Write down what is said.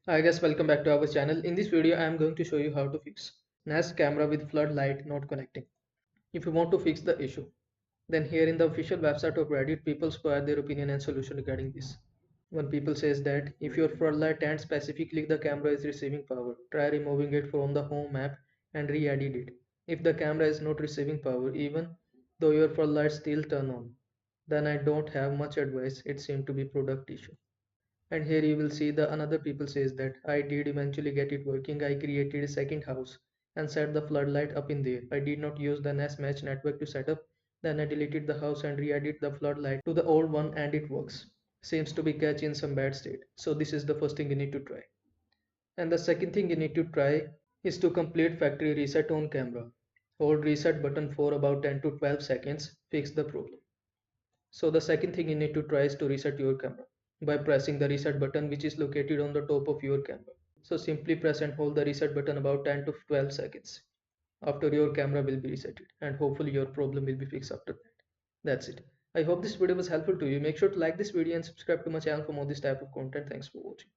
Hi guys, welcome back to our channel. In this video, I am going to show you how to fix NAS camera with floodlight not connecting. If you want to fix the issue, then here in the official website of Reddit, people provide their opinion and solution regarding this. One people says that if your floodlight and specifically the camera is receiving power, try removing it from the home app and re-edit it. If the camera is not receiving power, even though your floodlight still turn on, then I don't have much advice. It seems to be product issue. And here you will see the another people says that I did eventually get it working. I created a second house and set the floodlight up in there. I did not use the NAS match network to set up. Then I deleted the house and re-added the floodlight to the old one and it works. Seems to be catch in some bad state. So this is the first thing you need to try. And the second thing you need to try is to complete factory reset on camera. Hold reset button for about 10 to 12 seconds. Fix the problem. So the second thing you need to try is to reset your camera by pressing the reset button which is located on the top of your camera. So simply press and hold the reset button about 10 to 12 seconds. After your camera will be resetted and hopefully your problem will be fixed after that. That's it. I hope this video was helpful to you. Make sure to like this video and subscribe to my channel for more this type of content. Thanks for watching.